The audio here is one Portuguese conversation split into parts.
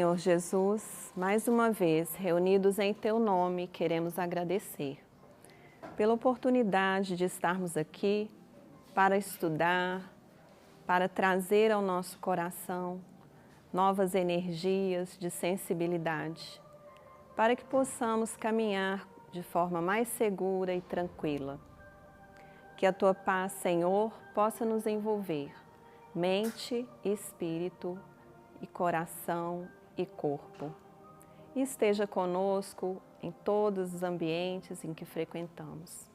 Senhor Jesus, mais uma vez, reunidos em Teu nome, queremos agradecer pela oportunidade de estarmos aqui para estudar, para trazer ao nosso coração novas energias de sensibilidade, para que possamos caminhar de forma mais segura e tranquila. Que a Tua paz, Senhor, possa nos envolver, mente, espírito e coração e corpo. E esteja conosco em todos os ambientes em que frequentamos.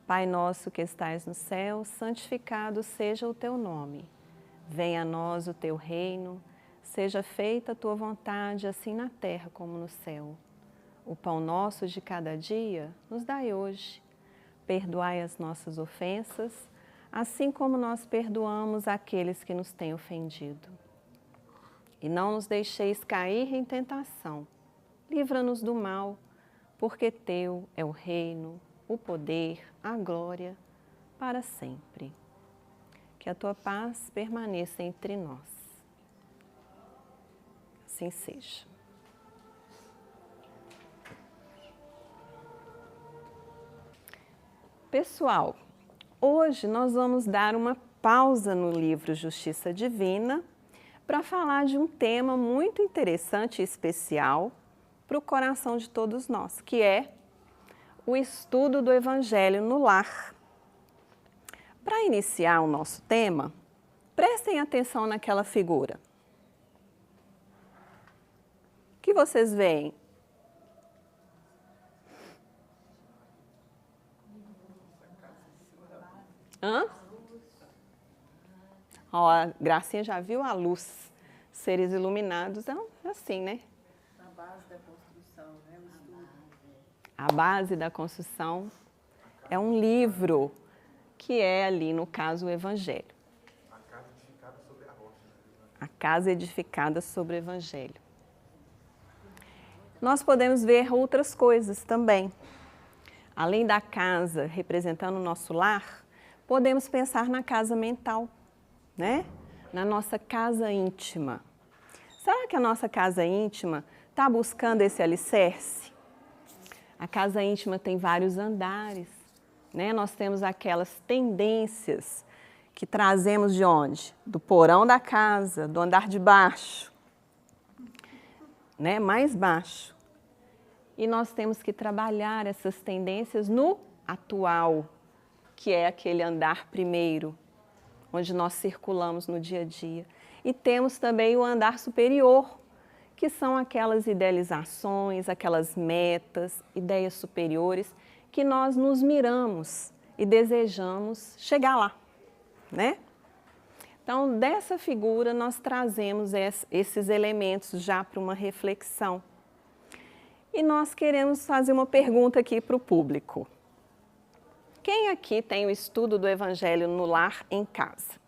Pai nosso que estais no céu, santificado seja o Teu nome. Venha a nós o Teu reino, seja feita a Tua vontade, assim na terra como no céu. O pão nosso de cada dia nos dai hoje. Perdoai as nossas ofensas, assim como nós perdoamos aqueles que nos têm ofendido. E não nos deixeis cair em tentação. Livra-nos do mal, porque Teu é o reino, o poder, a glória, para sempre. Que a Tua paz permaneça entre nós. Assim seja. Pessoal, hoje nós vamos dar uma pausa no livro Justiça Divina para falar de um tema muito interessante e especial para o coração de todos nós, que é o estudo do Evangelho no lar. Para iniciar o nosso tema, prestem atenção naquela figura. O que vocês veem? Hã? Ó, a Gracinha já viu a luz. Seres iluminados é assim, né? A base da construção, né? O estudo. A base da construção é um livro que é ali, no caso, o Evangelho. A casa edificada sobre a rocha. A casa edificada sobre o Evangelho. Nós podemos ver outras coisas também. Além da casa representando o nosso lar, podemos pensar na casa mental, né? Na nossa casa íntima. Será que a nossa casa íntima está buscando esse alicerce? A casa íntima tem vários andares, né? Nós temos aquelas tendências que trazemos de onde? Do porão da casa, do andar de baixo, né? Mais baixo. E nós temos que trabalhar essas tendências no atual, que é aquele andar primeiro, onde nós circulamos no dia a dia. E temos também o andar superior, que são aquelas idealizações, aquelas metas, ideias superiores, que nós nos miramos e desejamos chegar lá, né? Então, dessa figura, nós trazemos esses elementos já para uma reflexão. E nós queremos fazer uma pergunta aqui para o público. Quem aqui tem o estudo do Evangelho no lar em casa?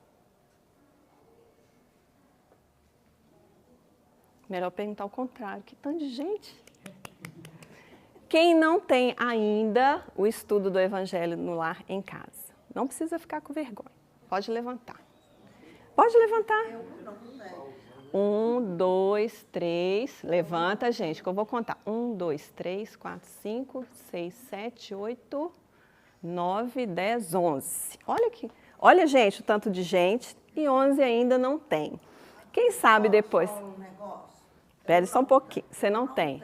Melhor perguntar ao contrário, que tanto de gente. Quem não tem ainda o estudo do Evangelho no lar em casa? Não precisa ficar com vergonha. Pode levantar. Pode levantar. 1, 2, 3. Levanta, gente, que eu vou contar. 1, 2, 3, 4, 5, 6, 7, 8... 9, 10, 11. Olha aqui. Olha, gente, o tanto de gente. E 11 ainda não tem. Quem sabe depois? Espere só um pouquinho. Você não tem?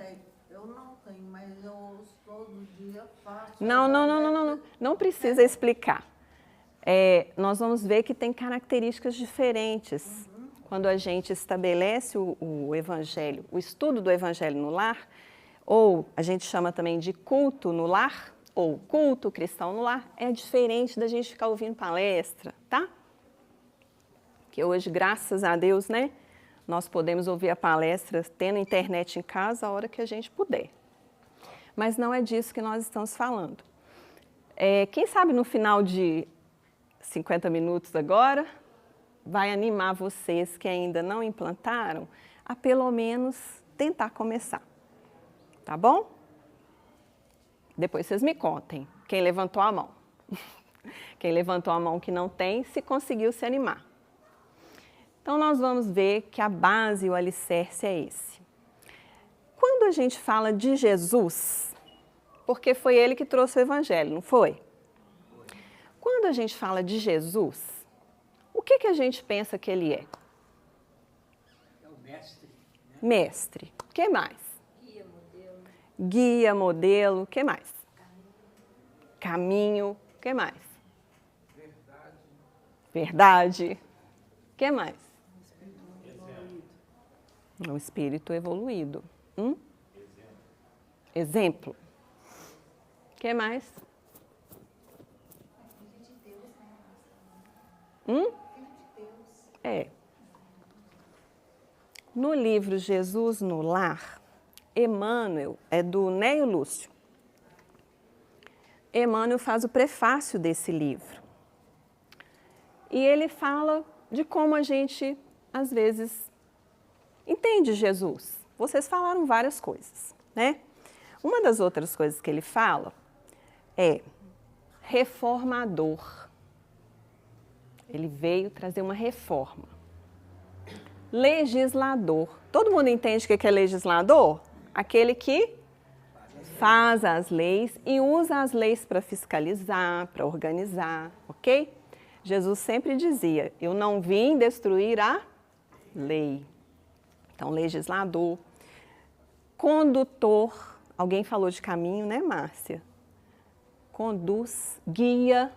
Eu não tenho, mas eu ouço todo dia, faço. Não. Não precisa explicar. Nós vamos ver que tem características diferentes. Quando a gente estabelece o Evangelho, o estudo do Evangelho no lar, ou a gente chama também de culto no lar, ou culto cristão no lar, é diferente da gente ficar ouvindo palestra, tá? Que hoje, graças a Deus, né, nós podemos ouvir a palestra tendo internet em casa a hora que a gente puder. Mas não é disso que nós estamos falando. Quem sabe no final de 50 minutos agora, vai animar vocês que ainda não implantaram a pelo menos tentar começar, tá bom? Depois vocês me contem, quem levantou a mão. Quem levantou a mão que não tem, se conseguiu se animar. Então, nós vamos ver que a base e o alicerce é esse. Quando a gente fala de Jesus, porque foi ele que trouxe o Evangelho, não foi? Quando a gente fala de Jesus, o que a gente pensa que ele é? É o mestre. Né? Mestre. O que mais? Guia, modelo. Guia, modelo. O que mais? Caminho. O que mais? Verdade. O que mais? Um espírito evoluído. Exemplo. O que mais? No livro Jesus no Lar, Emmanuel, é do Neio Lúcio. Emmanuel faz o prefácio desse livro. E ele fala de como a gente, às vezes, entende Jesus. Vocês falaram várias coisas, né? Uma das outras coisas que ele fala é reformador. Ele veio trazer uma reforma. Legislador. Todo mundo entende o que é legislador? Aquele que faz as leis e usa as leis para fiscalizar, para organizar, ok? Jesus sempre dizia, eu não vim destruir a lei. Então, legislador. Condutor. Alguém falou de caminho, né, Márcia? Conduz. Guia.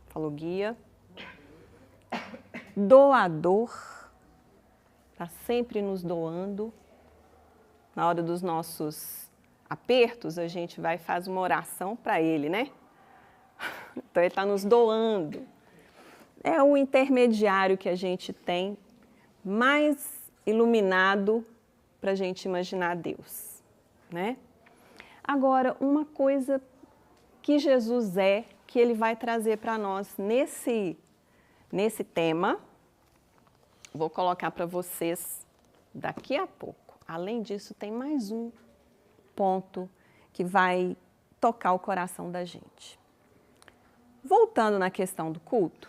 Falou guia. Doador. Está sempre nos doando. Na hora dos nossos apertos, a gente vai e faz uma oração para ele, né? Então, ele está nos doando. É o intermediário que a gente tem mais iluminado para a gente imaginar Deus, né? Agora, uma coisa que Jesus é, que ele vai trazer para nós nesse tema, vou colocar para vocês daqui a pouco. Além disso, tem mais um ponto que vai tocar o coração da gente. Voltando na questão do culto,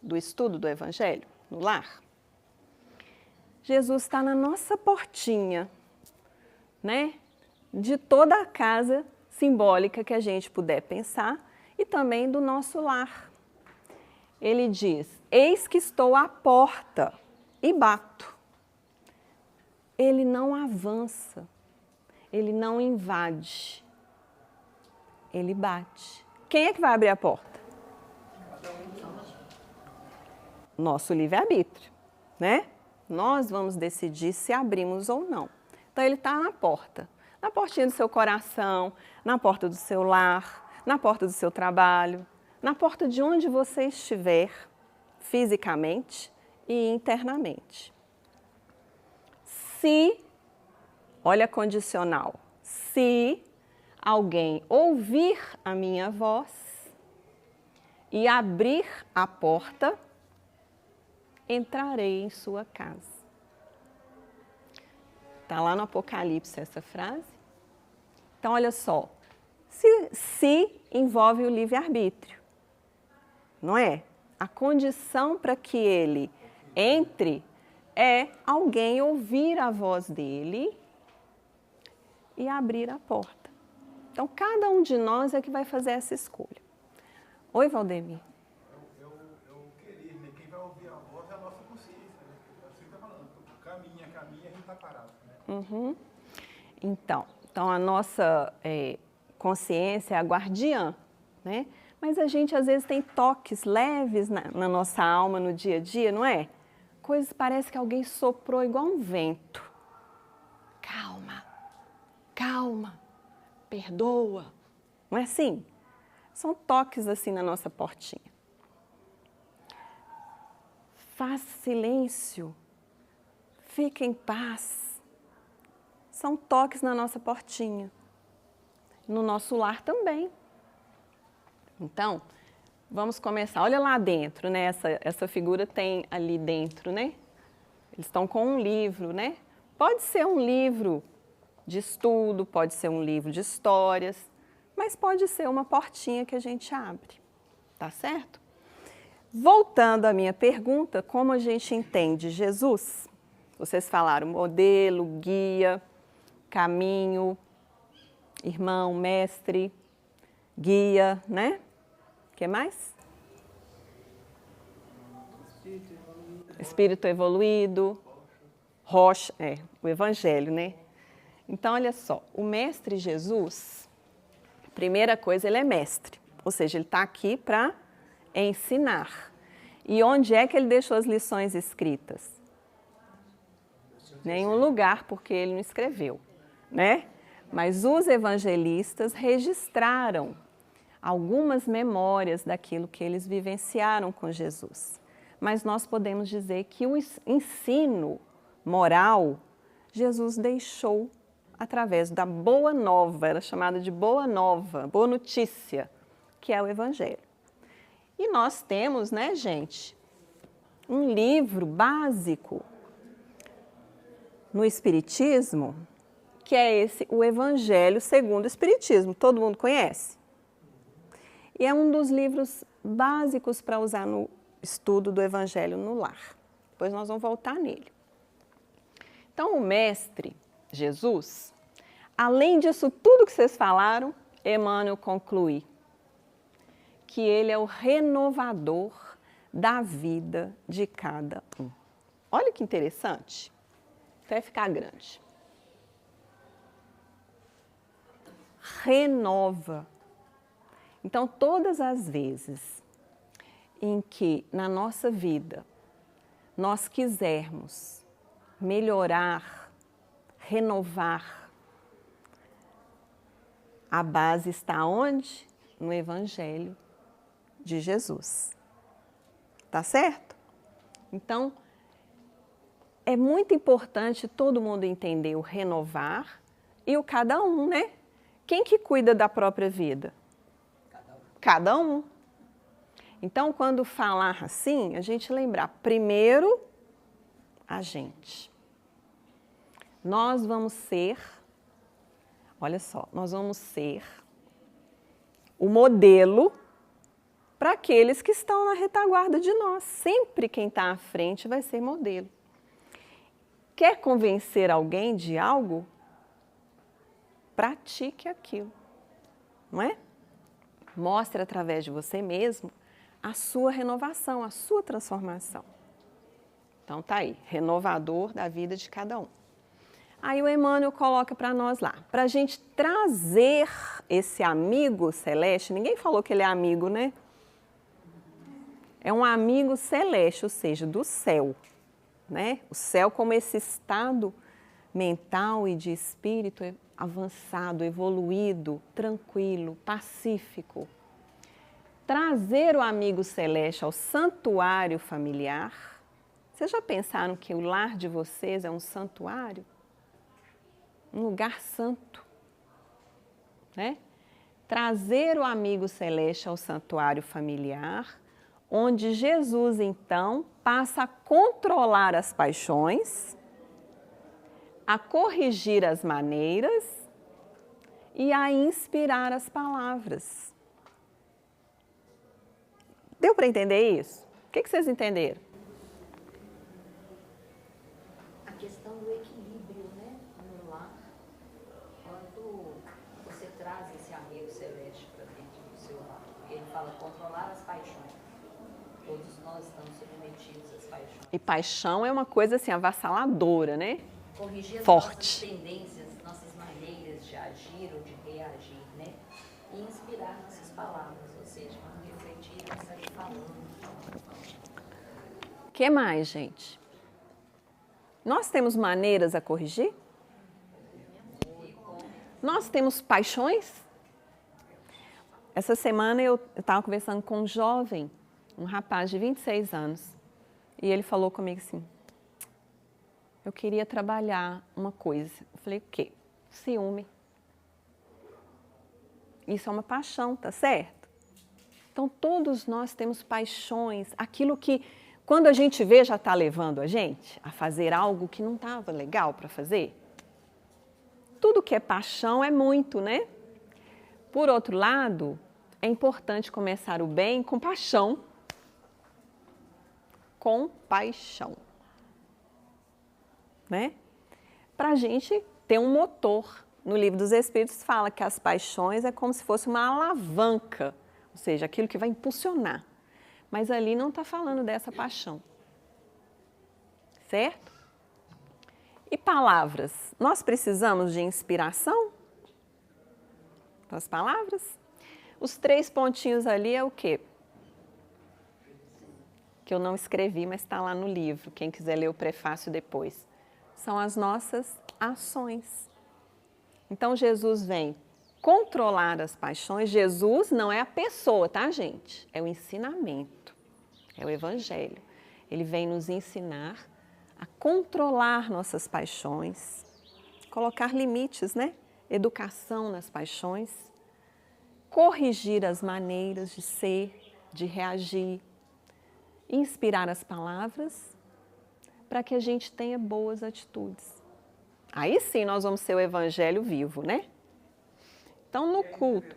do estudo do Evangelho no lar, Jesus está na nossa portinha, né? De toda a casa simbólica que a gente puder pensar e também do nosso lar. Ele diz, eis que estou à porta e bato. Ele não avança, ele não invade, ele bate. Quem é que vai abrir a porta? Nosso livre-arbítrio, né? Nós vamos decidir se abrimos ou não. Então, ele está na porta. Na portinha do seu coração, na porta do seu lar, na porta do seu trabalho, na porta de onde você estiver, fisicamente e internamente. Se, olha a condicional, se alguém ouvir a minha voz e abrir a porta, entrarei em sua casa. Está lá no Apocalipse essa frase. Então, olha só, se envolve o livre-arbítrio, não é? A condição para que ele entre é alguém ouvir a voz dele e abrir a porta. Então, cada um de nós é que vai fazer essa escolha. Oi, Valdemir. Eu querer, né? Quem vai ouvir a voz é a nossa consciência, né? Assim está falando, caminha, a gente está parado, né? Então a nossa consciência é a guardiã, né? Mas a gente às vezes tem toques leves na nossa alma no dia a dia, não é? Coisas, parece que alguém soprou igual um vento. Calma, calma, perdoa. Não é assim? São toques assim na nossa portinha. Faça silêncio, fique em paz. São toques na nossa portinha. No nosso lar também. Então, vamos começar. Olha lá dentro, né? Essa figura tem ali dentro, né? Eles estão com um livro, né? Pode ser um livro de estudo, pode ser um livro de histórias, mas pode ser uma portinha que a gente abre, tá certo? Voltando à minha pergunta, como a gente entende Jesus? Vocês falaram modelo, guia, caminho, irmão, mestre, guia, né? O que mais? Espírito evoluído, rocha, o evangelho, né? Então, olha só, o mestre Jesus, primeira coisa, ele é mestre, ou seja, ele está aqui para ensinar. E onde é que ele deixou as lições escritas? Nenhum lugar, porque ele não escreveu, né? Mas os evangelistas registraram algumas memórias daquilo que eles vivenciaram com Jesus. Mas nós podemos dizer que o ensino moral, Jesus deixou através da boa nova, era chamada de boa nova, boa notícia, que é o Evangelho. E nós temos, né, gente, um livro básico no Espiritismo, que é esse, o Evangelho segundo o Espiritismo. Todo mundo conhece? E é um dos livros básicos para usar no estudo do Evangelho no lar. Depois nós vamos voltar nele. Então, o mestre Jesus, além disso tudo que vocês falaram, Emmanuel conclui que ele é o renovador da vida de cada um. Olha que interessante. Vai ficar grande. Renova. Então, todas as vezes em que na nossa vida nós quisermos melhorar, renovar, a base está onde? No Evangelho de Jesus. Tá certo? Então, é muito importante todo mundo entender o renovar e o cada um, né? Quem que cuida da própria vida? Cada um. Então, quando falar assim, a gente lembrar primeiro a gente. Nós vamos ser, olha só, nós vamos ser o modelo para aqueles que estão na retaguarda de nós. Sempre quem está à frente vai ser modelo. Quer convencer alguém de algo? Pratique aquilo, não é? Mostre através de você mesmo a sua renovação, a sua transformação. Então tá aí, renovador da vida de cada um. Aí o Emmanuel coloca para nós lá, para a gente trazer esse amigo celeste, ninguém falou que ele é amigo, né? É um amigo celeste, ou seja, do céu, né? O céu como esse estado mental e de espírito avançado, evoluído, tranquilo, pacífico. Trazer o amigo celeste ao santuário familiar. Vocês já pensaram que o lar de vocês é um santuário? Um lugar santo, né? Trazer o amigo celeste ao santuário familiar, onde Jesus, então, passa a controlar as paixões, a corrigir as maneiras e a inspirar as palavras. Deu para entender isso? O que vocês entenderam? A questão do equilíbrio, né, no lar, quando você traz esse amigo celeste para dentro do seu lar. Ele fala controlar as paixões. Todos nós estamos submetidos às paixões. E paixão é uma coisa assim avassaladora, né? Corrigir as Forte. nossas tendências, nossas maneiras de agir ou de reagir, né? E inspirar nossas palavras, ou seja, quando refletir, nós estamos falando. O que mais, gente? Nós temos maneiras a corrigir? Nós temos paixões? Essa semana eu estava conversando com um jovem, um rapaz de 26 anos, e ele falou comigo assim, eu queria trabalhar uma coisa. Eu falei, o quê? Ciúme. Isso é uma paixão, tá certo? Então, todos nós temos paixões, aquilo que, quando a gente vê, já está levando a gente a fazer algo que não estava legal para fazer. Tudo que é paixão é muito, né? Por outro lado, é importante começar o bem com paixão. compaixão. Né? Para a gente ter um motor. No Livro dos Espíritos fala que as paixões é como se fosse uma alavanca, ou seja, aquilo que vai impulsionar. Mas ali não está falando dessa paixão. Certo? E palavras? Nós precisamos de inspiração? Das palavras? Os 3 pontinhos ali é o quê? Que eu não escrevi, mas está lá no livro. Quem quiser ler o prefácio depois. São as nossas ações. Então, Jesus vem controlar as paixões. Jesus não é a pessoa, tá, gente? É o ensinamento, é o Evangelho. Ele vem nos ensinar a controlar nossas paixões, colocar limites, né? Educação nas paixões, corrigir as maneiras de ser, de reagir, inspirar as palavras para que a gente tenha boas atitudes. Aí sim nós vamos ser o Evangelho vivo, né? Então no culto...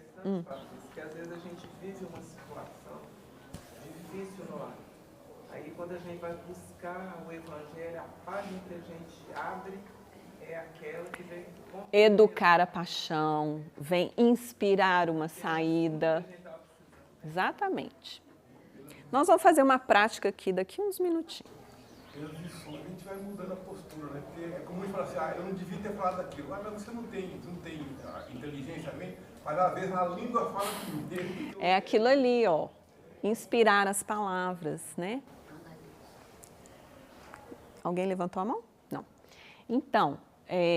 Que às vezes a gente vive uma situação difícil no lar. Aí quando a gente vai buscar o Evangelho, a página que a gente abre é aquela que vem... Educar a paixão, vem inspirar uma saída. Exatamente. Nós vamos fazer uma prática aqui daqui uns minutinhos. Pelas lições, a gente vai mudando a postura, né? Porque é comum a gente falar assim, eu não devia ter falado aquilo. Mas você não tem inteligência mesmo, mas às vezes a língua fala que... É aquilo ali, ó. Inspirar as palavras, né? Alguém levantou a mão? Não. Então,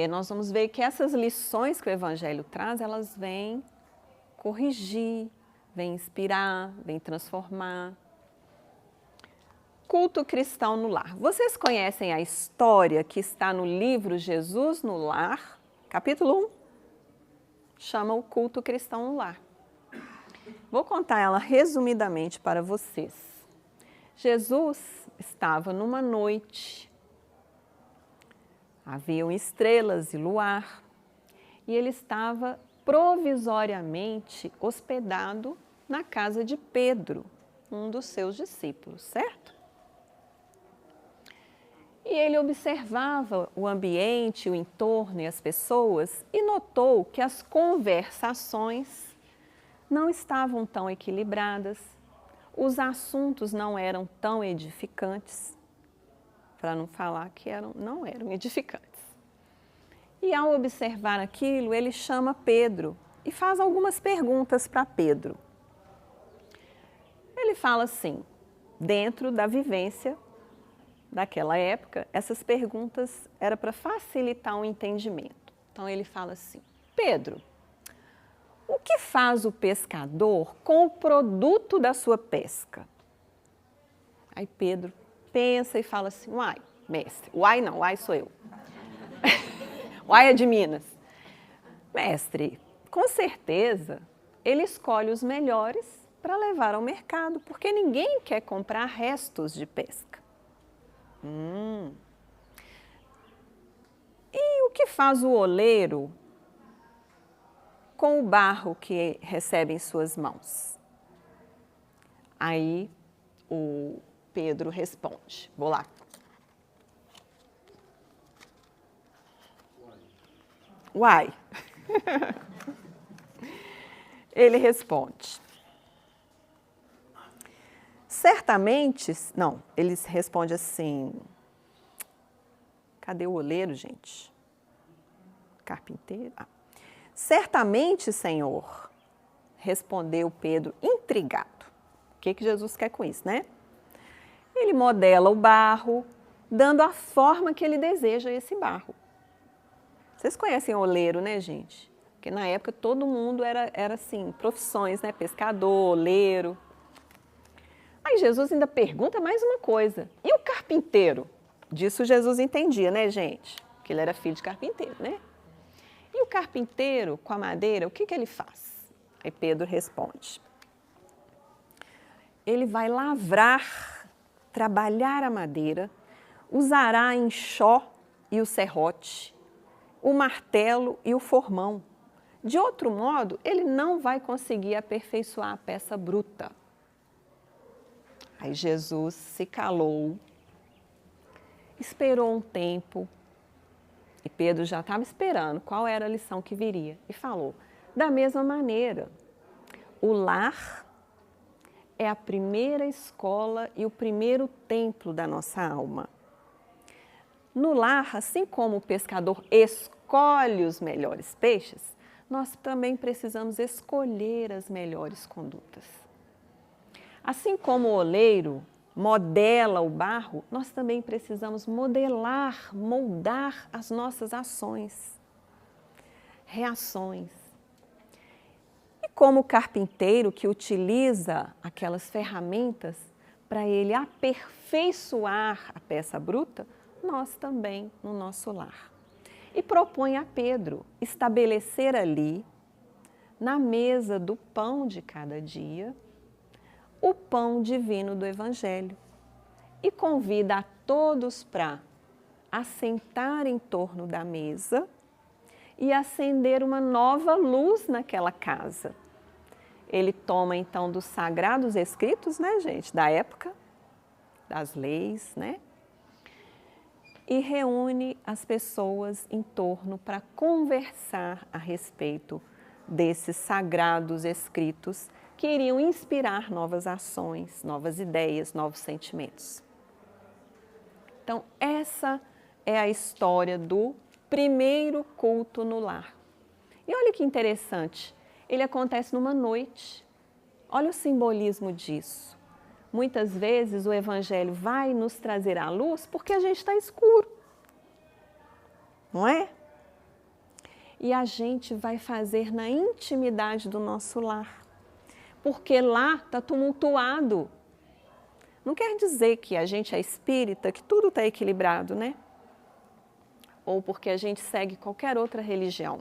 nós vamos ver que essas lições que o Evangelho traz, elas vêm corrigir, vêm inspirar, vêm transformar. Culto cristão no lar. Vocês conhecem a história que está no livro Jesus no Lar, capítulo 1? Chama o culto cristão no lar. Vou contar ela resumidamente para vocês. Jesus estava numa noite, haviam estrelas e luar, e ele estava provisoriamente hospedado na casa de Pedro, um dos seus discípulos, certo? E ele observava o ambiente, o entorno e as pessoas e notou que as conversações não estavam tão equilibradas, os assuntos não eram tão edificantes, para não falar que não eram edificantes. E ao observar aquilo, ele chama Pedro e faz algumas perguntas para Pedro. Ele fala assim, dentro da vivência daquela época, essas perguntas eram para facilitar o entendimento. Então ele fala assim, Pedro, o que faz o pescador com o produto da sua pesca? Aí Pedro pensa e fala assim, uai, mestre, uai não, uai sou eu. Uai é de Minas. Mestre, com certeza ele escolhe os melhores para levar ao mercado, porque ninguém quer comprar restos de pesca. E o que faz o oleiro com o barro que recebe em suas mãos? Aí o Pedro responde. Vou lá. Uai. Ele responde. Certamente, não, ele responde assim, cadê o oleiro, gente? Carpinteiro? Certamente, Senhor, respondeu Pedro, intrigado. O que Jesus quer com isso, né? Ele modela o barro, dando a forma que ele deseja esse barro. Vocês conhecem oleiro, né, gente? Porque na época todo mundo era assim, profissões, né? Pescador, oleiro. Aí Jesus ainda pergunta mais uma coisa. E o carpinteiro? Disso Jesus entendia, né, gente? Que ele era filho de carpinteiro, né? E o carpinteiro, com a madeira, o que ele faz? Aí Pedro responde. Ele vai lavrar, trabalhar a madeira, usará a enxó e o serrote, o martelo e o formão. De outro modo, ele não vai conseguir aperfeiçoar a peça bruta. Aí Jesus se calou, esperou um tempo, e Pedro já estava esperando qual era a lição que viria, e falou: da mesma maneira, o lar é a primeira escola e o primeiro templo da nossa alma. No lar, assim como o pescador escolhe os melhores peixes, nós também precisamos escolher as melhores condutas. Assim como o oleiro modela o barro, nós também precisamos modelar, moldar as nossas ações, reações. E como o carpinteiro que utiliza aquelas ferramentas para ele aperfeiçoar a peça bruta, nós também no nosso lar. E propõe a Pedro estabelecer ali, na mesa do pão de cada dia, o pão divino do Evangelho, e convida a todos para assentar em torno da mesa e acender uma nova luz naquela casa. Ele toma então dos sagrados escritos, né, gente, da época, das leis, né, e reúne as pessoas em torno para conversar a respeito desses sagrados escritos que iriam inspirar novas ações, novas ideias, novos sentimentos. Então, essa é a história do primeiro culto no lar. E olha que interessante, ele acontece numa noite. Olha o simbolismo disso. Muitas vezes o Evangelho vai nos trazer à luz porque a gente está escuro, não é? E a gente vai fazer na intimidade do nosso lar, porque lá está tumultuado. Não quer dizer que a gente é espírita, que tudo está equilibrado, né? Ou porque a gente segue qualquer outra religião.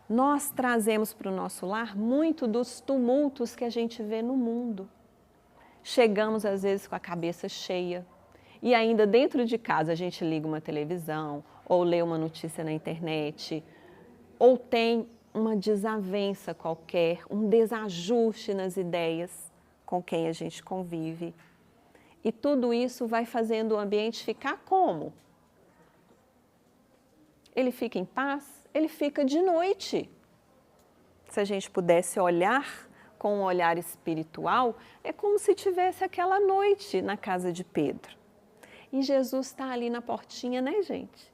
Nós trazemos para o nosso lar muito dos tumultos que a gente vê no mundo. Chegamos às vezes com a cabeça cheia e ainda dentro de casa a gente liga uma televisão ou lê uma notícia na internet ou tem uma desavença qualquer, um desajuste nas ideias com quem a gente convive. E tudo isso vai fazendo o ambiente ficar como? Ele fica em paz? Ele fica de noite. Se a gente pudesse olhar com um olhar espiritual, é como se tivesse aquela noite na casa de Pedro. E Jesus está ali na portinha, né, gente?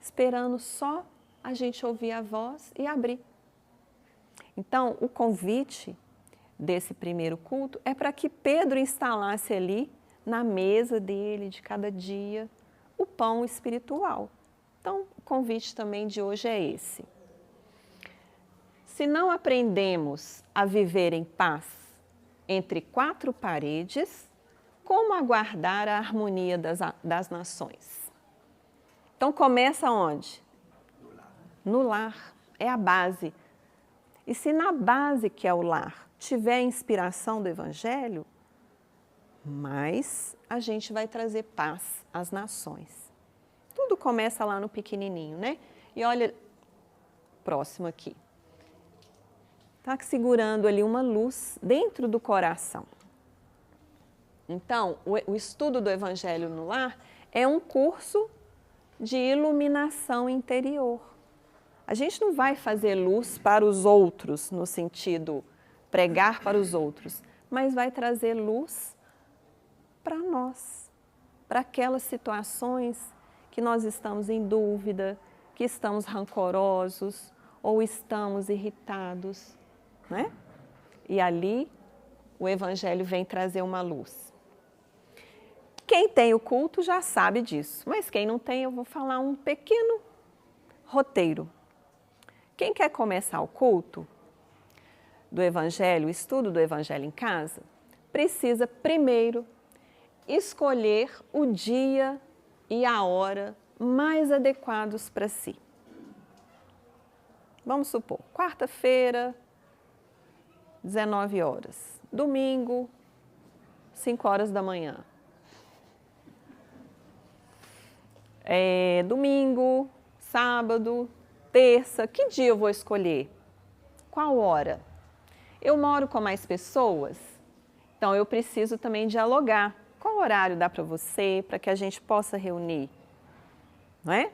Esperando só a gente ouvir a voz e abrir. Então, o convite desse primeiro culto é para que Pedro instalasse ali, na mesa dele, de cada dia, o pão espiritual. Então, o convite também de hoje é esse. Se não aprendemos a viver em paz entre quatro paredes, como aguardar a harmonia das nações? Então, começa onde? No lar. É a base. E se na base, que é o lar, tiver a inspiração do Evangelho, mais a gente vai trazer paz às nações. Tudo começa lá no pequenininho, né? E olha, próximo aqui. Está segurando ali uma luz dentro do coração. Então, o estudo do Evangelho no lar é um curso de iluminação interior. A gente não vai fazer luz para os outros, no sentido pregar para os outros, mas vai trazer luz para nós, para aquelas situações que nós estamos em dúvida, que estamos rancorosos ou estamos irritados, né? E ali o Evangelho vem trazer uma luz. Quem tem o culto já sabe disso, mas quem não tem, eu vou falar um pequeno roteiro. Quem quer começar o culto do Evangelho, o estudo do Evangelho em casa, precisa primeiro escolher o dia e a hora mais adequados para si. Vamos supor, quarta-feira, 19 horas. Domingo, 5 horas da manhã. Domingo, sábado, terça, que dia eu vou escolher? Qual hora? Eu moro com mais pessoas? Então, eu preciso também dialogar. Qual horário dá para você, para que a gente possa reunir? Não é?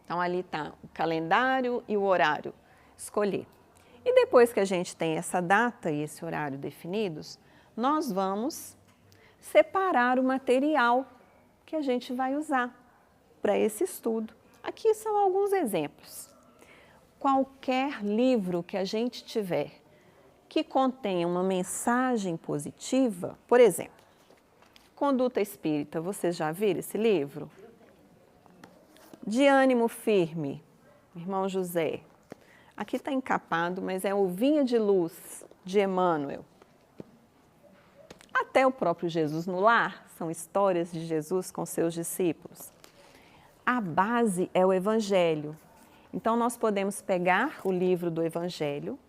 Então, ali está o calendário e o horário. Escolher. E depois que a gente tem essa data e esse horário definidos, nós vamos separar o material que a gente vai usar para esse estudo. Aqui são alguns exemplos. Qualquer livro que a gente tiver que contenha uma mensagem positiva, por exemplo, Conduta Espírita, vocês já viram esse livro? De Ânimo Firme, irmão José. Aqui está encapado, mas é o Vinha de Luz, de Emmanuel. Até o próprio Jesus no Lar, são histórias de Jesus com seus discípulos. A base é o Evangelho. Então, nós podemos pegar o livro do Evangelho,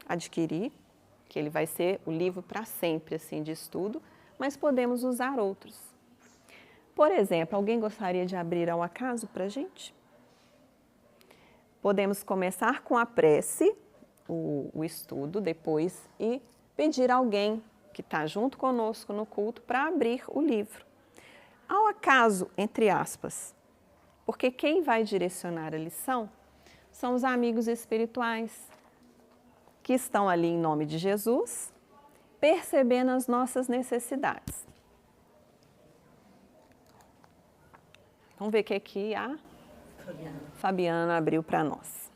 adquirir, que ele vai ser o livro para sempre, assim, de estudo, mas podemos usar outros. Por exemplo, alguém gostaria de abrir ao acaso para a gente? Podemos começar com a prece, o estudo depois, e pedir a alguém que está junto conosco no culto para abrir o livro. Ao acaso, entre aspas, porque quem vai direcionar a lição são os amigos espirituais que estão ali em nome de Jesus, percebendo as nossas necessidades. Vamos ver o que aqui a Fabiana abriu para nós.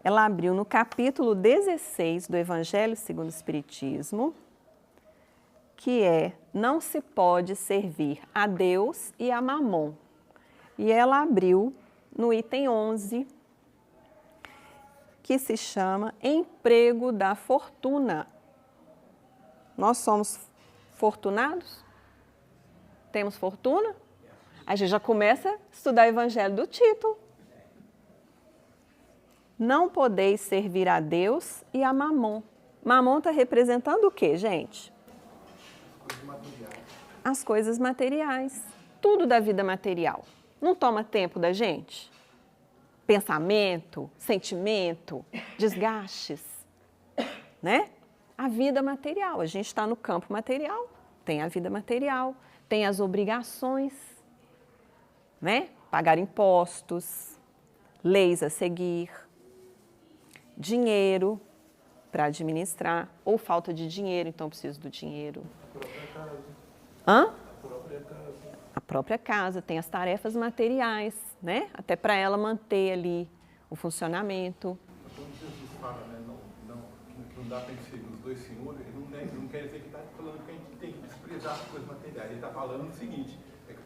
Ela abriu no capítulo 16 do Evangelho segundo o Espiritismo, que é: não se pode servir a Deus e a Mamon. E ela abriu no item 11, que se chama Emprego da Fortuna. Nós somos fortunados? Temos fortuna? A gente já começa a estudar o Evangelho do título. Não podeis servir a Deus e a Mamon. Mamon está representando o quê, gente? As coisas materiais. Tudo da vida material. Não toma tempo da gente? Pensamento, sentimento, desgastes, né? A vida material. A gente está no campo material, tem a vida material, tem as obrigações, né? Pagar impostos, leis a seguir, dinheiro para administrar, ou falta de dinheiro, então preciso do dinheiro. A própria casa. Hã? A própria casa. A própria casa tem as tarefas materiais, né? Até para ela manter ali o funcionamento. Quando Jesus fala, né, que não dá para gente servir os dois senhores, ele não quer dizer que está falando que a gente tem que desprezar as coisas materiais. Ele está falando o seguinte,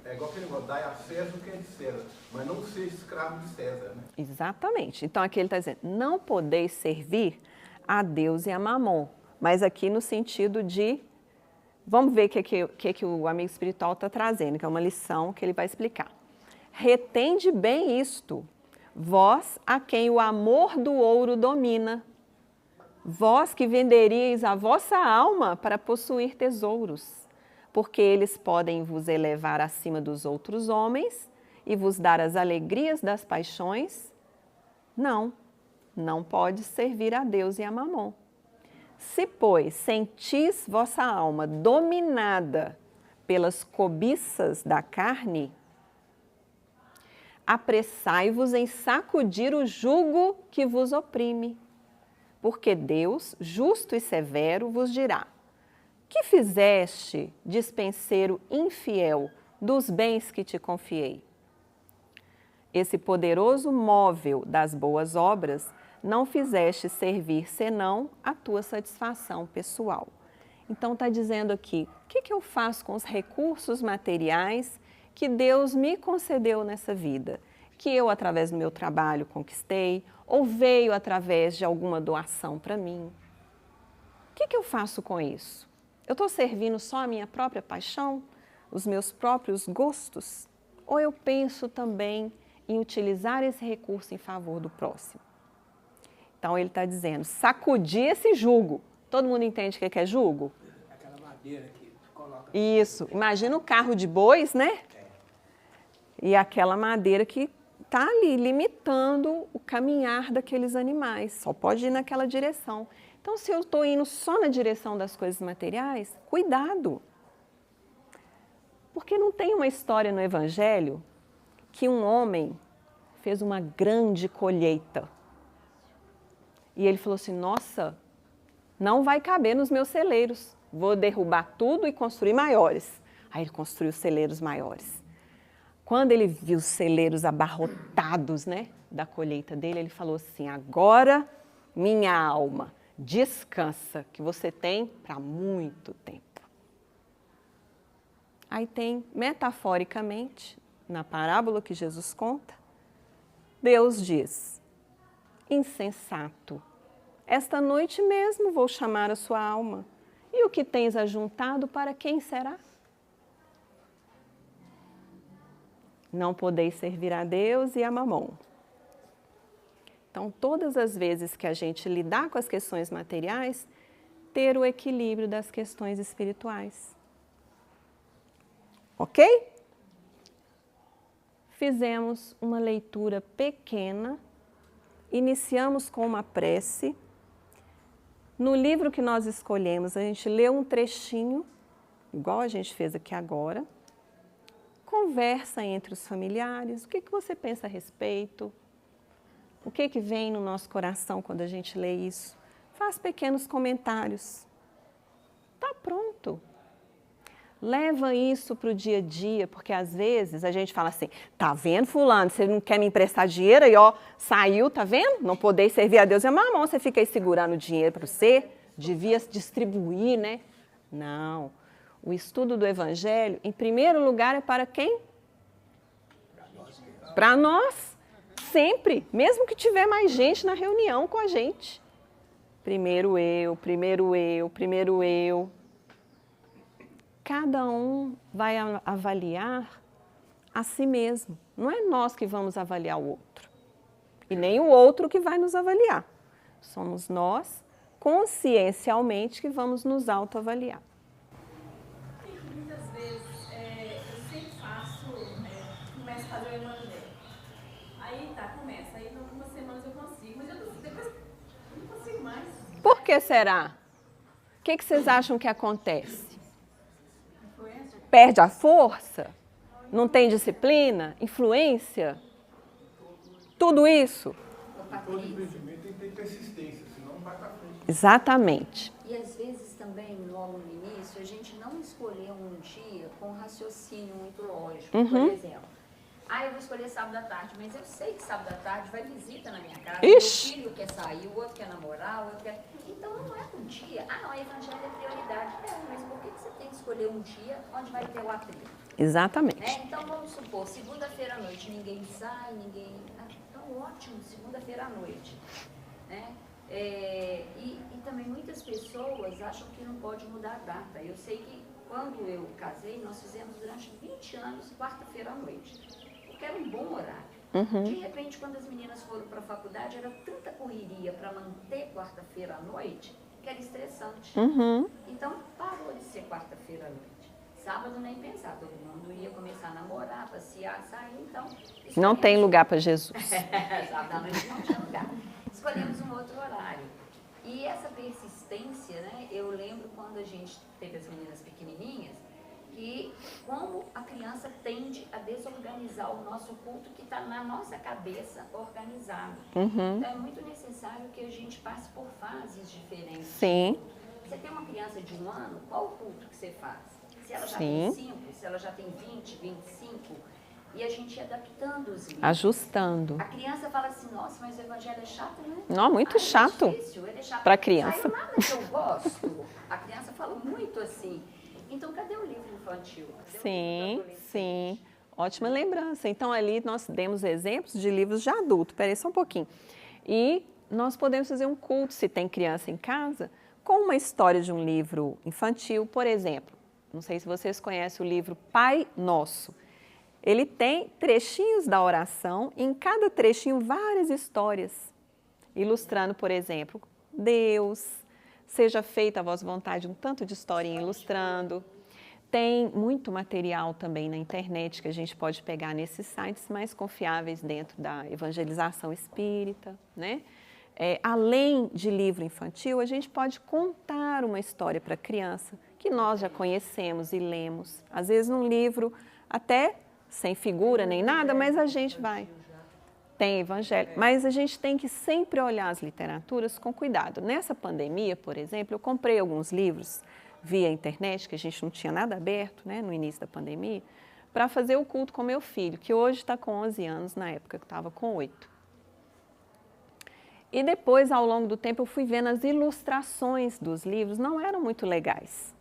é igual aquele negócio, dai a César o que é de César, mas não seja escravo de César, né? Exatamente. Então aqui ele está dizendo, não podeis servir a Deus e a Mamon, mas aqui no sentido de, vamos ver o que o amigo espiritual está trazendo, que é uma lição que ele vai explicar. Retende bem isto, vós a quem o amor do ouro domina, vós que venderíeis a vossa alma para possuir tesouros, porque eles podem vos elevar acima dos outros homens e vos dar as alegrias das paixões. Não pode servir a Deus e a Mamon. Se, pois, sentis vossa alma dominada pelas cobiças da carne, apressai-vos em sacudir o jugo que vos oprime, porque Deus, justo e severo, vos dirá: que fizeste, dispenseiro infiel, dos bens que te confiei? Esse poderoso móvel das boas obras não fizeste servir senão a tua satisfação pessoal. Então está dizendo aqui, o que eu faço com os recursos materiais que Deus me concedeu nessa vida? Que eu, através do meu trabalho, conquistei, ou veio através de alguma doação para mim. O que eu faço com isso? Eu estou servindo só a minha própria paixão, os meus próprios gostos? Ou eu penso também em utilizar esse recurso em favor do próximo? Então ele está dizendo, sacudir esse jugo. Todo mundo entende o que é jugo? Aquela madeira que coloca... Isso, imagina o carro de bois, né? E aquela madeira que está ali limitando o caminhar daqueles animais, só pode ir naquela direção. Então, se eu estou indo só na direção das coisas materiais, cuidado. Porque não tem uma história no Evangelho que um homem fez uma grande colheita. E ele falou assim, nossa, não vai caber nos meus celeiros. Vou derrubar tudo e construir maiores. Aí ele construiu celeiros maiores. Quando ele viu os celeiros abarrotados, né, da colheita dele, ele falou assim, agora, minha alma, descansa, que você tem para muito tempo. Aí tem, metaforicamente, na parábola que Jesus conta, Deus diz, insensato, esta noite mesmo vou chamar a sua alma, e o que tens ajuntado para quem será? Não podeis servir a Deus e a Mamon. Então, todas as vezes que a gente lidar com as questões materiais, ter o equilíbrio das questões espirituais. Ok? Fizemos uma leitura pequena, iniciamos com uma prece. No livro que nós escolhemos, a gente leu um trechinho, igual a gente fez aqui agora. Conversa entre os familiares, o que você pensa a respeito? O que vem no nosso coração quando a gente lê isso? Faz pequenos comentários. Tá pronto. Leva isso para o dia a dia, porque às vezes a gente fala assim, tá vendo fulano, você não quer me emprestar dinheiro e ó, saiu, tá vendo? Não poder servir a Deus e a Mamon, você fica aí segurando o dinheiro para você, devia distribuir, né? Não. O estudo do Evangelho, em primeiro lugar, é para quem? Para nós, sempre, mesmo que tiver mais gente na reunião com a gente. Primeiro eu, primeiro eu, primeiro eu. Cada um vai avaliar a si mesmo. Não é nós que vamos avaliar o outro. E nem o outro que vai nos avaliar. Somos nós, consciencialmente, que vamos nos autoavaliar. Muitas vezes eu sempre começo a fazer o evangelho. Aí tá, começa. Aí em algumas semanas eu consigo, mas depois eu não consigo mais. Por que será? O que vocês acham que acontece? Perde a força? Não tem disciplina? Influência? Tudo isso? Todo empreendimento tem que ter persistência, senão não vai para frente. Exatamente. E às vezes também, logo no início, a gente não escolheu um dia com raciocínio muito lógico. Por exemplo, eu vou escolher sábado à tarde, mas eu sei que sábado à tarde vai visita na minha casa, Ixi. meu filho quer sair, o outro quer namorar, o outro quer... Então não é um dia, não, evangelho é prioridade. Mas por que você tem que escolher um dia onde vai ter o atrito? Exatamente. Né? Então vamos supor, segunda-feira à noite ninguém sai, ninguém... Então ótimo, segunda-feira à noite. Né? E também muitas pessoas acham que não pode mudar a data. Eu sei que quando eu casei, nós fizemos durante 20 anos, quarta-feira à noite. Porque era um bom horário. De repente, quando as meninas foram para a faculdade, era tanta correria para manter quarta-feira à noite, que era estressante. Então, parou de ser quarta-feira à noite. Sábado nem pensar, todo mundo ia começar a namorar, passear, sair, então... Não tem lugar para Jesus. Sábado à noite não tinha lugar. Escolhemos um outro horário. E essa persistência, né, eu lembro quando a gente teve as meninas pequenininhas, que como a criança tende a desorganizar o nosso culto que está na nossa cabeça organizado. Então é muito necessário que a gente passe por fases diferentes. Sim. Você tem uma criança de 1 ano, qual o culto que você faz? Se ela já tem 5, se ela já tem 20, 25, e a gente ia adaptando os livros. Ajustando. A criança fala assim, nossa, mas o evangelho é chato, né? Não, muito chato. É difícil, ele é chato. Para criança. Saiu nada que eu gosto. A criança fala muito assim. Então, cadê o livro infantil? Cadê o livro adolescente? Sim. Ótima lembrança. Então, ali nós demos exemplos de livros de adulto. Espera aí só um pouquinho. E nós podemos fazer um culto, se tem criança em casa, com uma história de um livro infantil. Por exemplo, não sei se vocês conhecem o livro Pai Nosso. Ele tem trechinhos da oração, e em cada trechinho várias histórias, ilustrando, por exemplo, Deus, seja feita a vossa vontade, um tanto de historinha ilustrando. Tem muito material também na internet que a gente pode pegar nesses sites mais confiáveis dentro da evangelização espírita, né? além de livro infantil, a gente pode contar uma história para a criança que nós já conhecemos e lemos. Às vezes num livro até sem figura nem nada, mas a gente vai. Tem evangelho, mas a gente tem que sempre olhar as literaturas com cuidado. Nessa pandemia, por exemplo, eu comprei alguns livros via internet, que a gente não tinha nada aberto, né, no início da pandemia, para fazer o culto com meu filho, que hoje está com 11 anos, na época que estava com 8. E depois, ao longo do tempo, eu fui vendo as ilustrações dos livros, não eram muito legais.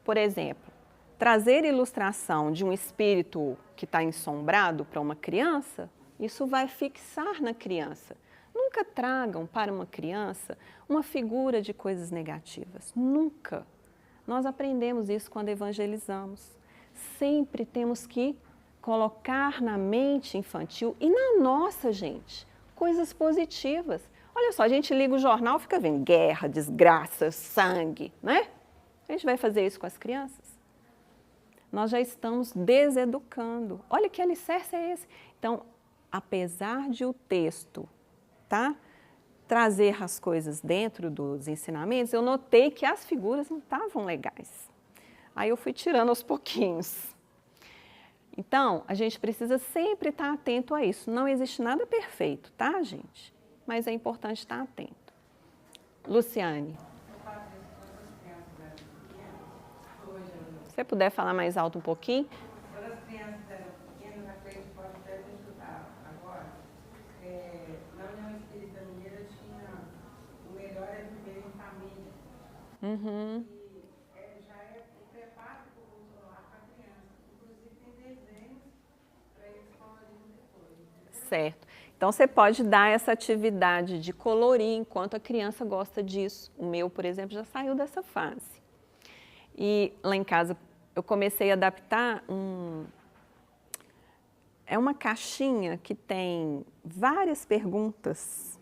Por exemplo, trazer ilustração de um espírito que está ensombrado para uma criança, isso vai fixar na criança. Nunca tragam para uma criança uma figura de coisas negativas, nunca. Nós aprendemos isso quando evangelizamos. Sempre temos que colocar na mente infantil e na nossa, gente, coisas positivas. Olha só, a gente liga o jornal, fica vendo guerra, desgraça, sangue, né? A gente vai fazer isso com as crianças? Nós já estamos deseducando. Olha que alicerce é esse. Então, apesar de o texto, tá, trazer as coisas dentro dos ensinamentos, eu notei que as figuras não estavam legais. Aí eu fui tirando aos pouquinhos. Então, a gente precisa sempre estar atento a isso. Não existe nada perfeito, tá, gente? Mas é importante estar atento. Luciane. Se você puder falar mais alto um pouquinho. Quando as crianças eram pequenas, a Cleide pode até te ajudar agora. Na União Espírita Mineira tinha o melhor é viver em família. Uhum. E já é o preparo para o culto lá para a criança. Inclusive tem desenhos para eles colorirem depois. Certo. Então você pode dar essa atividade de colorir enquanto a criança gosta disso. O meu, por exemplo, já saiu dessa fase. E lá em casa eu comecei a adaptar é uma caixinha que tem várias perguntas.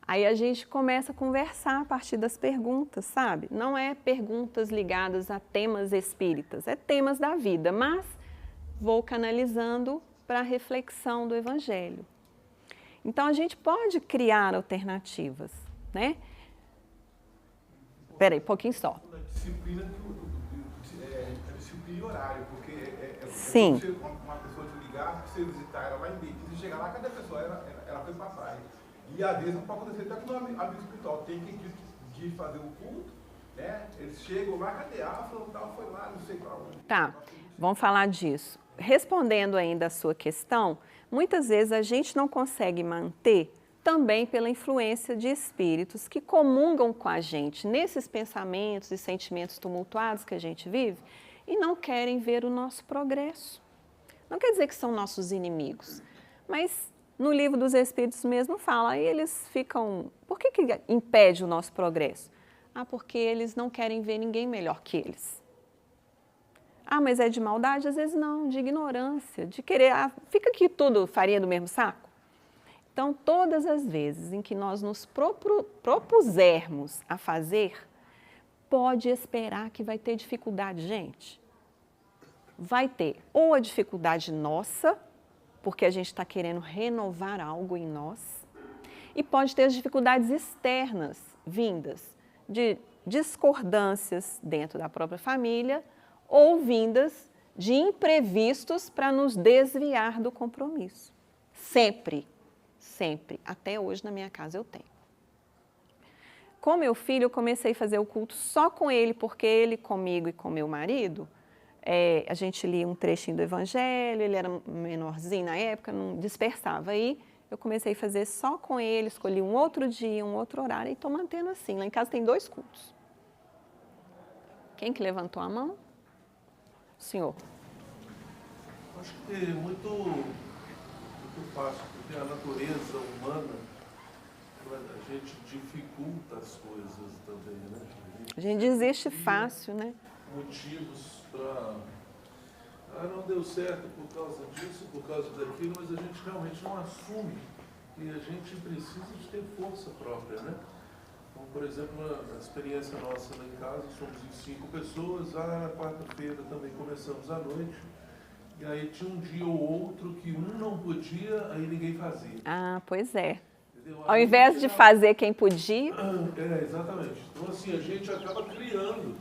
Aí a gente começa a conversar a partir das perguntas, sabe? Não é perguntas ligadas a temas espíritas, é temas da vida, mas vou canalizando para a reflexão do Evangelho. Então a gente pode criar alternativas, né? Espera aí, pouquinho só. Disciplina disciplina e horário, porque Sim. uma pessoa te ligar, você visitar ela lá em Betis e chegar lá, cadê a pessoa? Ela foi para a praia. E às vezes não pode acontecer até com um amigo espiritual, tem que de fazer o culto, né? Eles chegam lá, cadê? Falou, tal, foi lá, não sei para onde. Tá, vamos falar disso. Respondendo ainda a sua questão, muitas vezes a gente não consegue manter também pela influência de espíritos que comungam com a gente nesses pensamentos e sentimentos tumultuados que a gente vive e não querem ver o nosso progresso. Não quer dizer que são nossos inimigos, mas no livro dos Espíritos mesmo fala, e eles ficam... Por que impede o nosso progresso? Porque eles não querem ver ninguém melhor que eles. Mas é de maldade? Às vezes não, de ignorância, de querer... fica aqui tudo farinha do mesmo saco. Então, todas as vezes em que nós nos propusermos a fazer, pode esperar que vai ter dificuldade, gente. Vai ter ou a dificuldade nossa, porque a gente está querendo renovar algo em nós, e pode ter as dificuldades externas, vindas de discordâncias dentro da própria família, ou vindas de imprevistos para nos desviar do compromisso. Sempre. Sempre, até hoje na minha casa eu tenho. Com meu filho, eu comecei a fazer o culto só com ele, porque ele comigo e com meu marido, a gente lia um trechinho do Evangelho, ele era menorzinho na época, não dispersava. Aí eu comecei a fazer só com ele, escolhi um outro dia, um outro horário e estou mantendo assim. Lá em casa tem 2 cultos. Quem que levantou a mão? O senhor. Acho que é muito fácil, porque a natureza humana, a gente dificulta as coisas também, né? A gente desiste fácil, né? Motivos para... não deu certo por causa disso, por causa daquilo, mas a gente realmente não assume que a gente precisa de ter força própria, né? Então, por exemplo, a experiência nossa lá em casa, somos em 5 pessoas, na quarta-feira também começamos à noite, e aí tinha um dia ou outro que um não podia, aí ninguém fazia. Pois é. Entendeu? Ao invés de fazer quem podia, Exatamente. Então, assim, a gente acaba criando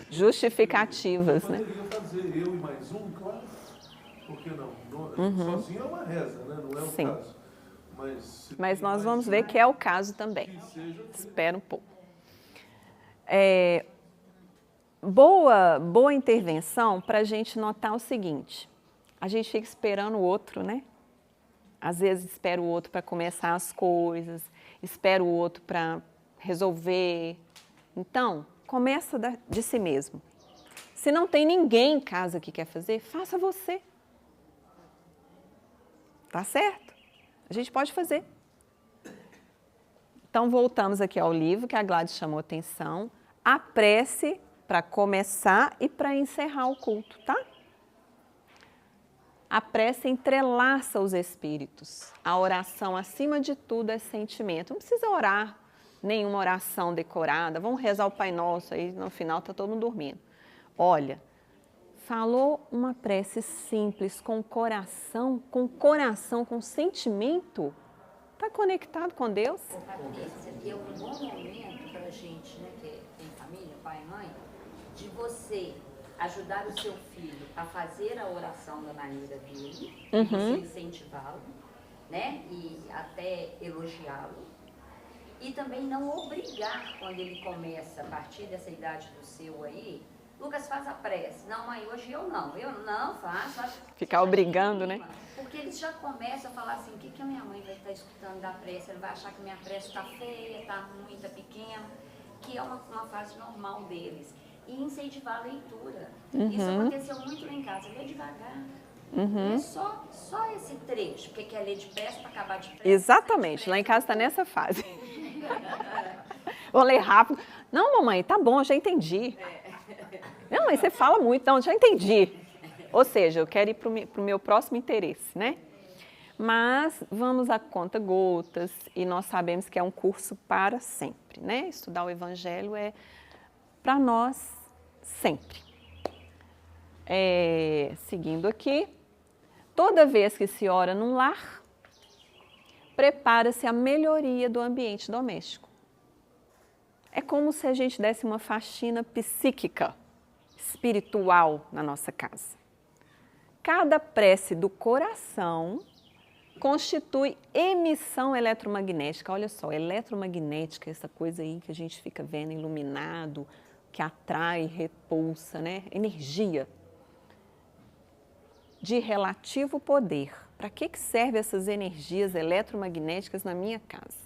justificativas, né? Poderia fazer eu e mais um, claro. Por que não? Sozinho é uma reza, né? Não é o Sim. caso. Mas nós vamos ver que é o caso também. Espera um pouco. Boa intervenção para a gente notar o seguinte. A gente fica esperando o outro, né? Às vezes espera o outro para começar as coisas, espera o outro para resolver. Então, começa de si mesmo. Se não tem ninguém em casa que quer fazer, faça você. Tá certo? A gente pode fazer. Então, voltamos aqui ao livro que a Gladys chamou atenção. A prece para começar e para encerrar o culto, tá? A prece entrelaça os espíritos. A oração, acima de tudo, é sentimento. Não precisa orar nenhuma oração decorada. Vamos rezar o Pai Nosso, aí no final está todo mundo dormindo. Olha, falou uma prece simples, com coração, com sentimento, está conectado com Deus? Patrícia, é um bom momento para a gente, né, que tem família, pai e mãe, de você ajudar o seu filho a fazer a oração da maneira dele, você incentivá-lo, né, e até elogiá-lo, e também não obrigar quando ele começa, a partir dessa idade do seu aí, Lucas, faz a prece. Não, mãe, hoje eu não faço. Ficar obrigando, né? Porque eles já começam a falar assim, o que a minha mãe vai estar escutando da prece? Ela vai achar que minha prece está feia, está ruim, está pequena, que é uma fase normal deles. E incentivar a leitura. Isso aconteceu muito lá em casa, lê devagar. É só esse trecho, porque quer ler depressa para acabar depressa. Exatamente, lá em casa está nessa fase. Vou ler rápido. Não, mamãe, tá bom, já entendi. Não, mas você fala muito, não, já entendi. Ou seja, eu quero ir para o meu próximo interesse, né? Mas vamos a conta gotas e nós sabemos que é um curso para sempre, né? Estudar o Evangelho é para nós sempre. Seguindo aqui, toda vez que se ora num lar, prepara-se a melhoria do ambiente doméstico. É como se a gente desse uma faxina psíquica, espiritual na nossa casa. Cada prece do coração constitui emissão eletromagnética. Olha só, eletromagnética, essa coisa aí que a gente fica vendo iluminado, que atrai, repulsa, né? Energia de relativo poder. Para que servem essas energias eletromagnéticas na minha casa?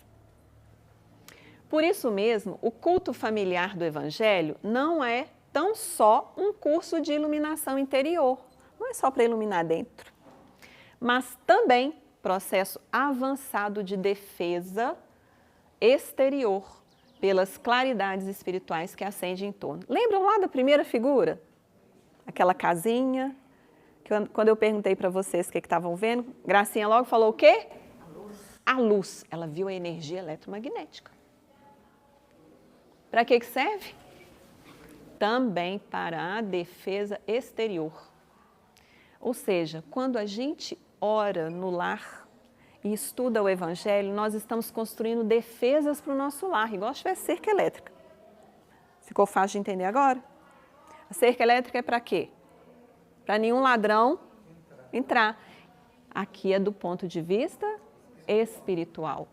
Por isso mesmo, o culto familiar do Evangelho não é tão só um curso de iluminação interior, não é só para iluminar dentro, mas também processo avançado de defesa exterior pelas claridades espirituais que acendem em torno. Lembram lá da primeira figura? Aquela casinha, que quando eu perguntei para vocês o que estavam vendo, Gracinha logo falou o quê? A luz. A luz. Ela viu a energia eletromagnética. Para que serve? Também para a defesa exterior. Ou seja, quando a gente ora no lar e estuda o Evangelho, nós estamos construindo defesas para o nosso lar, igual se tivesse cerca elétrica. Ficou fácil de entender agora? A cerca elétrica é para quê? Para nenhum ladrão entrar. Aqui é do ponto de vista espiritual.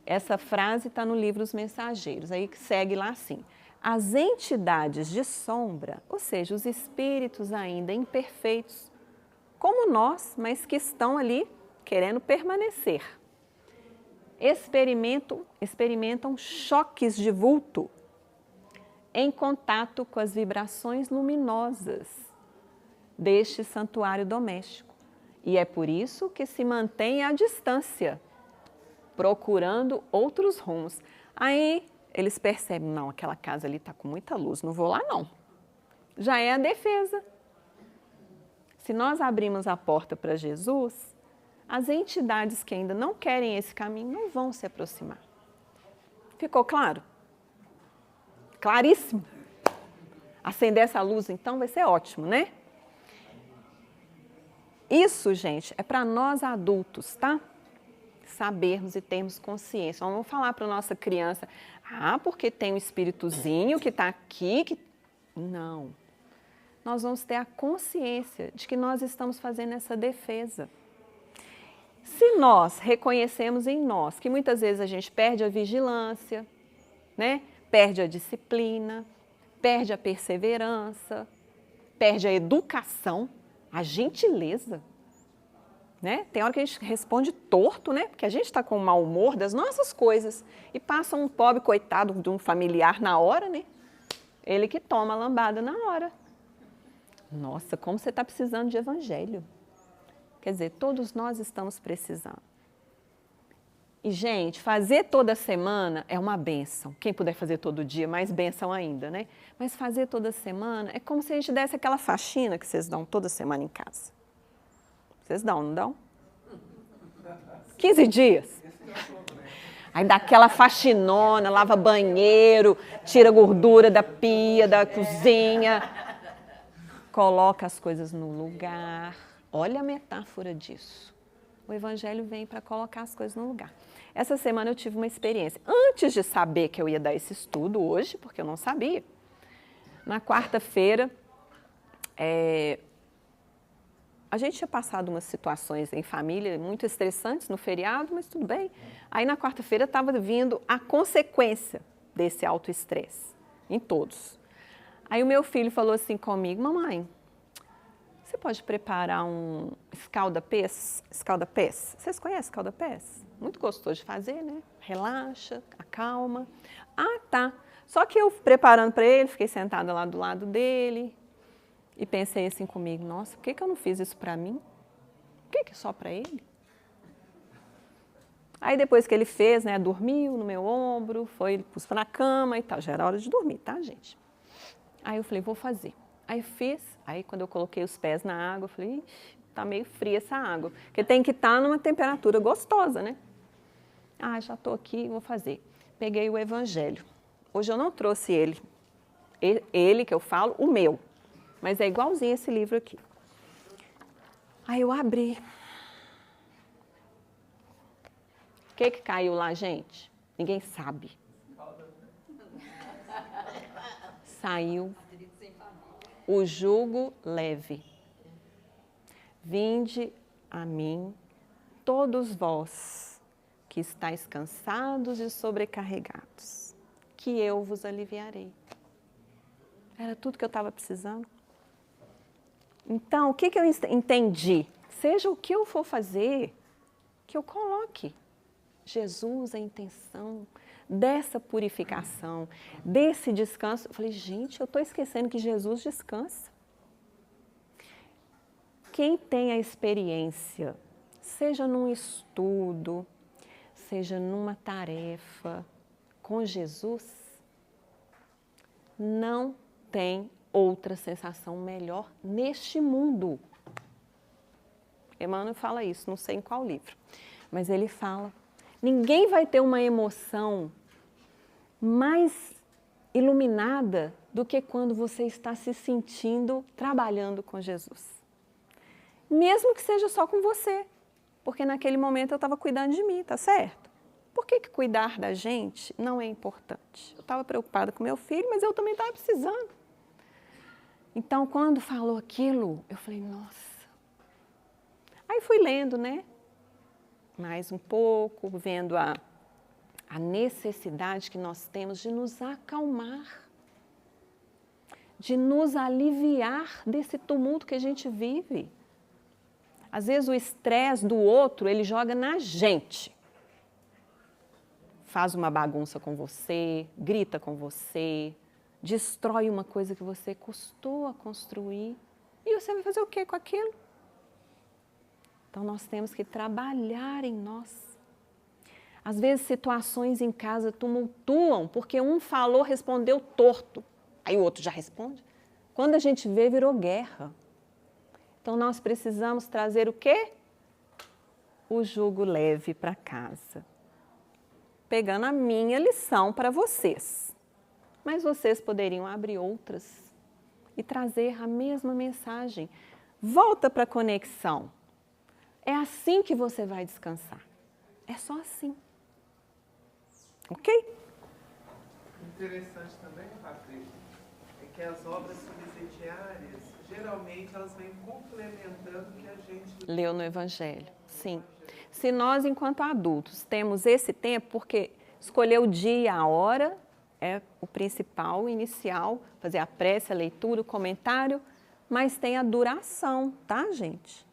Essa frase está no livro Os Mensageiros, aí que segue lá assim. As entidades de sombra, ou seja, os espíritos ainda imperfeitos, como nós, mas que estão ali querendo permanecer, experimentam choques de vulto em contato com as vibrações luminosas deste santuário doméstico. E é por isso que se mantém à distância, procurando outros rumos. Aí eles percebem, não, aquela casa ali está com muita luz, não vou lá não. Já é a defesa. Se nós abrimos a porta para Jesus, as entidades que ainda não querem esse caminho não vão se aproximar. Ficou claro? Claríssimo. Acender essa luz, então, vai ser ótimo, né? Isso, gente, é para nós adultos, tá? sabermos e termos consciência. Vamos falar para a nossa criança, porque tem um espíritozinho que está aqui. Não. Nós vamos ter a consciência de que nós estamos fazendo essa defesa. Se nós reconhecemos em nós que muitas vezes a gente perde a vigilância, né? Perde a disciplina, perde a perseverança, perde a educação, a gentileza, né? Tem hora que a gente responde torto, né? Porque a gente está com mau humor das nossas coisas e passa um pobre coitado de um familiar na hora, né? Ele que toma a lambada na hora. Nossa, como você está precisando de evangelho. Quer dizer, todos nós estamos precisando. E, gente, fazer toda semana é uma bênção. Quem puder fazer todo dia, mais bênção ainda, né? Mas fazer toda semana é como se a gente desse aquela faxina que vocês dão toda semana em casa. Vocês dão, não dão? 15 dias. Aí dá aquela faxinona, lava banheiro, tira a gordura da pia, da cozinha, coloca as coisas no lugar. Olha a metáfora disso. O Evangelho vem para colocar as coisas no lugar. Essa semana eu tive uma experiência. Antes de saber que eu ia dar esse estudo hoje, porque eu não sabia, na quarta-feira, a gente tinha passado umas situações em família muito estressantes no feriado, mas tudo bem. Aí na quarta-feira estava vindo a consequência desse autoestresse, em todos. Aí o meu filho falou assim comigo, mamãe, você pode preparar um escalda-pés? Vocês conhecem escalda-pés? Muito gostoso de fazer, né? Relaxa, acalma. Tá. Só que eu preparando para ele, fiquei sentada lá do lado dele e pensei assim comigo, nossa, por que eu não fiz isso para mim? Por que só para ele? Aí depois que ele fez, né, dormiu no meu ombro, pus na cama e tal. Já era hora de dormir, tá, gente? Aí eu falei, vou fazer. Aí fiz, aí quando eu coloquei os pés na água, eu falei, tá meio fria essa água. Porque tem que estar numa temperatura gostosa, né? Já tô aqui, vou fazer. Peguei o Evangelho. Hoje eu não trouxe ele que eu falo, o meu. Mas é igualzinho esse livro aqui. Aí eu abri. O que caiu lá, gente? Ninguém sabe. Saiu o jugo leve. Vinde a mim, todos vós que estáis cansados e sobrecarregados, que eu vos aliviarei. Era tudo que eu estava precisando. Então, o que eu entendi? Seja o que eu for fazer, que eu coloque Jesus a intenção dessa purificação, desse descanso. Eu falei, gente, eu estou esquecendo que Jesus descansa. Quem tem a experiência, seja num estudo, seja numa tarefa com Jesus, não tem outra sensação melhor neste mundo. Emmanuel fala isso, não sei em qual livro, mas ele fala, ninguém vai ter uma emoção mais iluminada do que quando você está se sentindo trabalhando com Jesus. Mesmo que seja só com você, porque naquele momento eu estava cuidando de mim, tá certo? Por que cuidar da gente não é importante? Eu estava preocupada com meu filho, mas eu também estava precisando. Então, quando falou aquilo, eu falei, nossa. Aí fui lendo, né? Mais um pouco, vendo a necessidade que nós temos de nos acalmar, de nos aliviar desse tumulto que a gente vive. Às vezes o estresse do outro, ele joga na gente. Faz uma bagunça com você, grita com você, destrói uma coisa que você custou a construir. E você vai fazer o quê com aquilo? Então, nós temos que trabalhar em nós. Às vezes, situações em casa tumultuam, porque um falou, respondeu torto. Aí o outro já responde. Quando a gente vê, virou guerra. Então, nós precisamos trazer o quê? O jugo leve para casa. Pegando a minha lição para vocês. Mas vocês poderiam abrir outras e trazer a mesma mensagem. Volta para a conexão. É assim que você vai descansar. É só assim. Ok? Interessante também, Patrícia, é que as obras subsidiárias, geralmente, elas vêm complementando o que a gente leu no Evangelho. Sim. Se nós, enquanto adultos, temos esse tempo, porque escolher o dia, a hora, é o principal, o inicial, fazer a prece, a leitura, o comentário, mas tem a duração, tá, gente?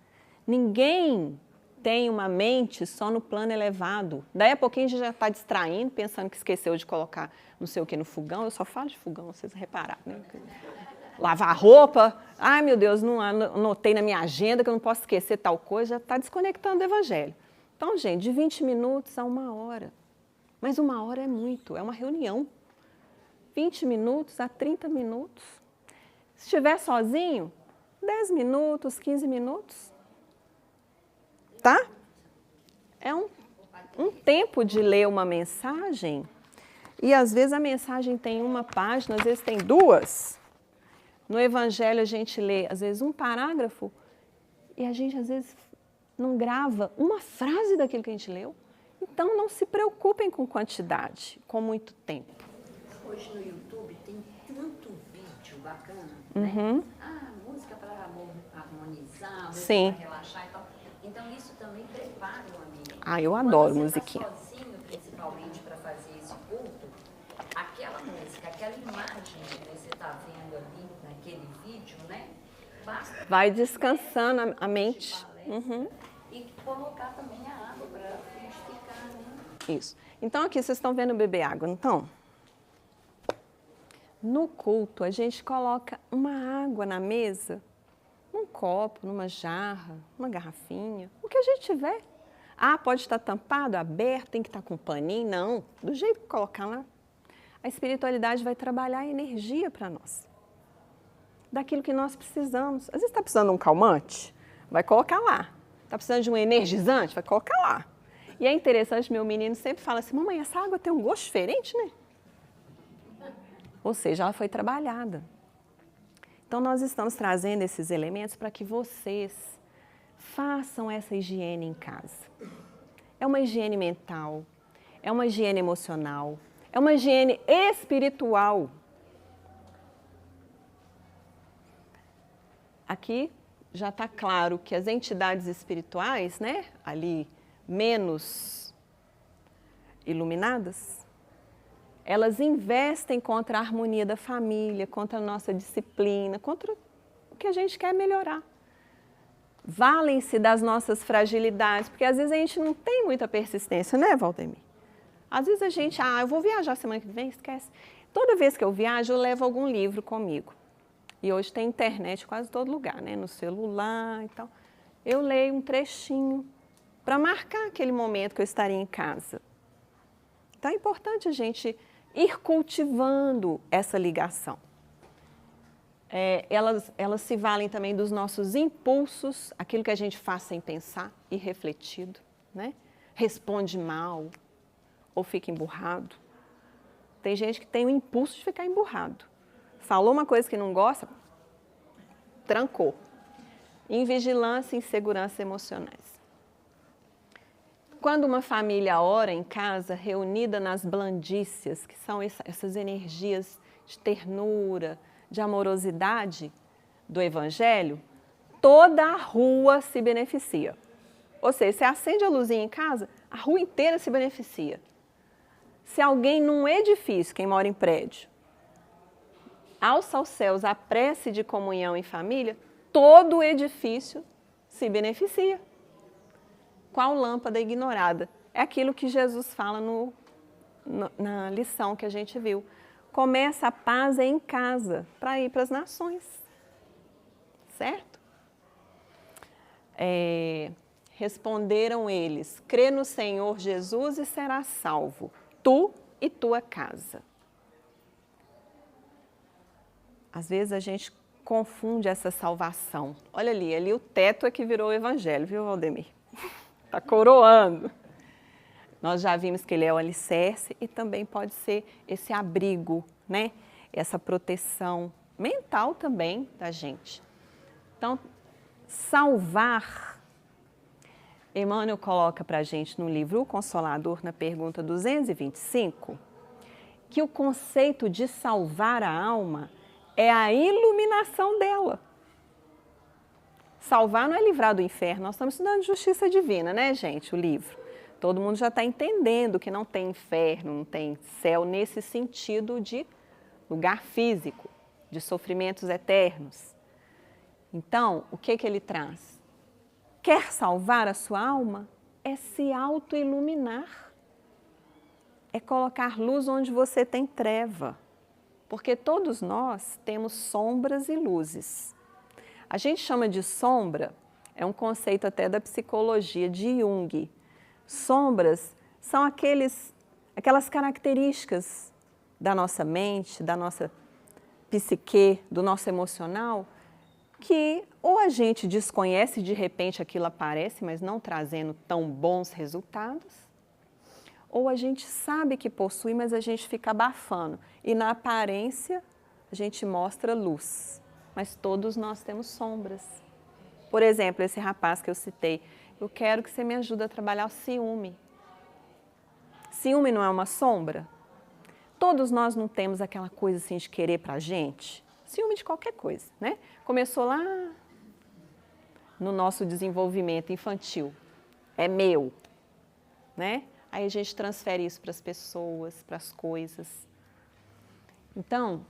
Ninguém tem uma mente só no plano elevado. Daí a pouquinho a gente já está distraindo, pensando que esqueceu de colocar não sei o que no fogão. Eu só falo de fogão, vocês repararam, né? Lavar roupa. Ai, meu Deus, não anotei na minha agenda que eu não posso esquecer tal coisa. Já está desconectando do Evangelho. Então, gente, de 20 minutos a 1 hora. Mas 1 hora é muito, é uma reunião. 20 minutos a 30 minutos. Se estiver sozinho, 10 minutos, 15 minutos. Tá? É um tempo de ler uma mensagem e às vezes a mensagem tem uma página, às vezes tem 2. No Evangelho a gente lê às vezes um parágrafo e a gente às vezes não grava uma frase daquilo que a gente leu. Então não se preocupem com quantidade, com muito tempo. Hoje no YouTube tem tanto vídeo bacana, Uhum. né? Música para harmonizar, música Sim. para relaxar e tal. Então isso também prepara o ambiente. Eu adoro Quando musiquinha. Quando você está sozinho, principalmente, para fazer esse culto, aquela música, aquela imagem que você está vendo ali naquele vídeo, né? Basta Vai descansando a mente. Uhum. e colocar também a água para frutificar, né? Isso. Então aqui vocês estão vendo beber água, então? No culto a gente coloca uma água na mesa, num copo, numa jarra, uma garrafinha, o que a gente tiver. Pode estar tampado, aberto, tem que estar com paninho, não. Do jeito que colocar lá. A espiritualidade vai trabalhar energia para nós. Daquilo que nós precisamos. Às vezes está precisando de um calmante, vai colocar lá. Está precisando de um energizante, vai colocar lá. E é interessante, meu menino sempre fala assim, mamãe, essa água tem um gosto diferente, né? Ou seja, ela foi trabalhada. Então, nós estamos trazendo esses elementos para que vocês façam essa higiene em casa. É uma higiene mental, é uma higiene emocional, é uma higiene espiritual. Aqui já está claro que as entidades espirituais, né, ali menos iluminadas, elas investem contra a harmonia da família, contra a nossa disciplina, contra o que a gente quer melhorar. Valem-se das nossas fragilidades, porque às vezes a gente não tem muita persistência, né, Valdemir? Às vezes a gente, eu vou viajar semana que vem, esquece. Toda vez que eu viajo, eu levo algum livro comigo. E hoje tem internet em quase todo lugar, né, no celular e tal. Eu leio um trechinho para marcar aquele momento que eu estaria em casa. Então é importante a gente ir cultivando essa ligação. Elas se valem também dos nossos impulsos, aquilo que a gente faz sem pensar, irrefletido, né? Responde mal ou fica emburrado. Tem gente que tem o impulso de ficar emburrado. Falou uma coisa que não gosta, trancou. Invigilância e insegurança emocionais. Quando uma família ora em casa, reunida nas blandícias, que são essas energias de ternura, de amorosidade do Evangelho, toda a rua se beneficia. Ou seja, você acende a luzinha em casa, a rua inteira se beneficia. Se alguém num edifício, quem mora em prédio, alça aos céus a prece de comunhão em família, todo o edifício se beneficia. Qual lâmpada ignorada? É aquilo que Jesus fala na lição que a gente viu. Começa a paz em casa, para ir para as nações. Certo? Responderam eles, crê no Senhor Jesus e serás salvo, tu e tua casa. Às vezes a gente confunde essa salvação. Olha ali o teto é que virou o Evangelho, viu, Valdemir? Está coroando. Nós já vimos que ele é o alicerce e também pode ser esse abrigo, né? Essa proteção mental também da gente. Então, salvar Emmanuel coloca para a gente no livro O Consolador, na pergunta 225, que o conceito de salvar a alma é a iluminação dela. Salvar não é livrar do inferno, nós estamos estudando justiça divina, né, gente, o livro. Todo mundo já está entendendo que não tem inferno, não tem céu nesse sentido de lugar físico, de sofrimentos eternos. Então, o que ele traz? Quer salvar a sua alma? É se auto-iluminar. É colocar luz onde você tem treva. Porque todos nós temos sombras e luzes. A gente chama de sombra, é um conceito até da psicologia de Jung. Sombras são aquelas características da nossa mente, da nossa psique, do nosso emocional, que ou a gente desconhece e de repente aquilo aparece, mas não trazendo tão bons resultados, ou a gente sabe que possui, mas a gente fica abafando. E na aparência a gente mostra luz, mas todos nós temos sombras. Por exemplo, esse rapaz que eu citei, eu quero que você me ajude a trabalhar o ciúme. Ciúme não é uma sombra? Todos nós não temos aquela coisa assim de querer pra gente? Ciúme de qualquer coisa, né? Começou lá no nosso desenvolvimento infantil. É meu, né? Aí a gente transfere isso para as pessoas, para as coisas. Então,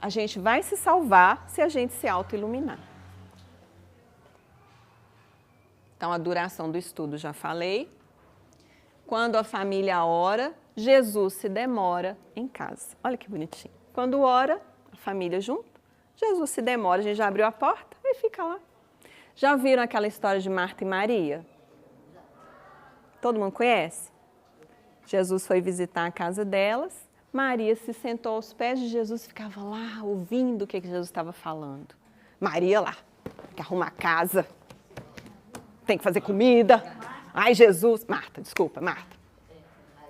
a gente vai se salvar se a gente se auto-iluminar. Então, a duração do estudo já falei. Quando a família ora, Jesus se demora em casa. Olha que bonitinho. Quando ora, a família junto, Jesus se demora, a gente já abriu a porta e fica lá. Já viram aquela história de Marta e Maria? Todo mundo conhece? Jesus foi visitar a casa delas, Maria se sentou aos pés de Jesus e ficava lá ouvindo o que Jesus estava falando. Maria lá, tem que arrumar a casa, tem que fazer comida. Ai, Jesus, Marta, desculpa, Marta.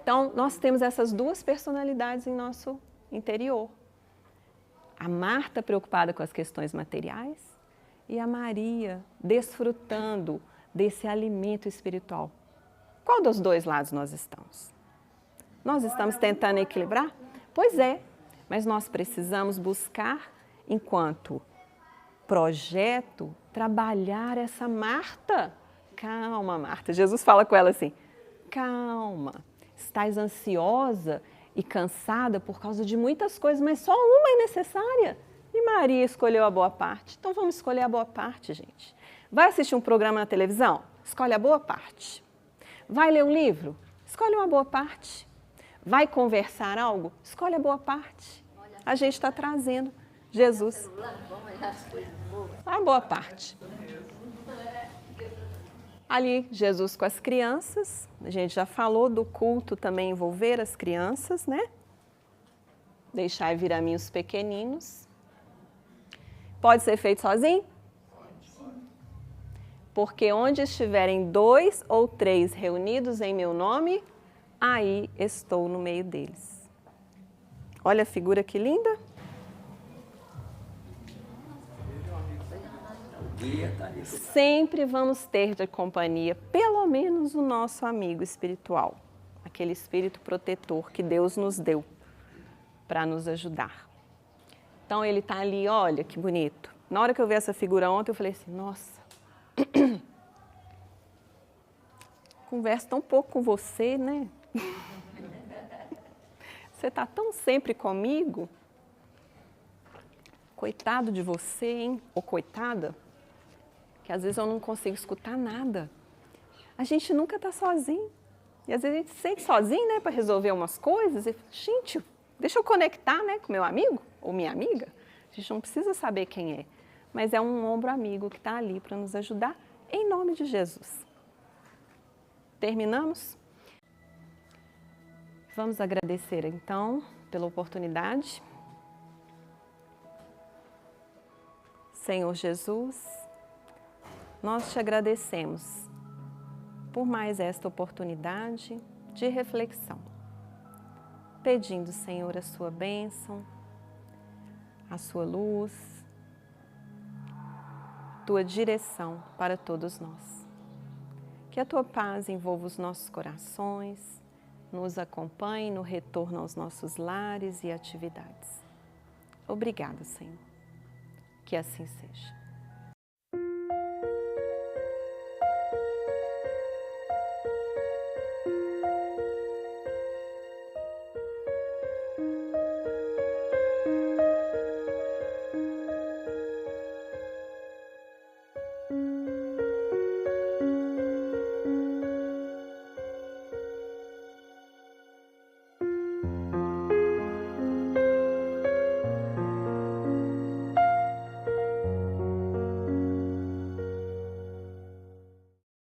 Então, nós temos essas duas personalidades em nosso interior. A Marta preocupada com as questões materiais e a Maria desfrutando desse alimento espiritual. Qual dos dois lados nós estamos? Nós estamos tentando equilibrar? Pois é, mas nós precisamos buscar, enquanto projeto, trabalhar essa Marta. Calma, Marta. Jesus fala com ela assim, calma, estás ansiosa e cansada por causa de muitas coisas, mas só uma é necessária. E Maria escolheu a boa parte. Então vamos escolher a boa parte, gente. Vai assistir um programa na televisão? Escolhe a boa parte. Vai ler um livro? Escolhe uma boa parte. Vai conversar algo? Escolhe a boa parte. A gente está trazendo Jesus. A boa parte. Ali, Jesus com as crianças. A gente já falou do culto também envolver as crianças, né? Deixar vir a mim os pequeninos. Pode ser feito sozinho? Porque onde estiverem 2 ou 3 reunidos em meu nome, aí estou no meio deles. Olha a figura que linda. Sempre vamos ter de companhia, pelo menos, o nosso amigo espiritual. Aquele espírito protetor que Deus nos deu para nos ajudar. Então, ele está ali, olha que bonito. Na hora que eu vi essa figura ontem, eu falei assim, nossa, converso tão pouco com você, né? Você está tão sempre comigo. Coitado de você, hein? Ou coitada, que às vezes eu não consigo escutar nada. A gente nunca está sozinho. E às vezes a gente se sente sozinho, né, para resolver umas coisas. E gente, deixa eu conectar, né, com meu amigo ou minha amiga. A gente não precisa saber quem é, mas é um ombro amigo que está ali para nos ajudar, em nome de Jesus. Terminamos? Vamos agradecer, então, pela oportunidade. Senhor Jesus, nós te agradecemos por mais esta oportunidade de reflexão, pedindo, Senhor, a sua bênção, a sua luz, tua direção para todos nós. Que a tua paz envolva os nossos corações, nos acompanhe no retorno aos nossos lares e atividades. Obrigada, Senhor. Que assim seja.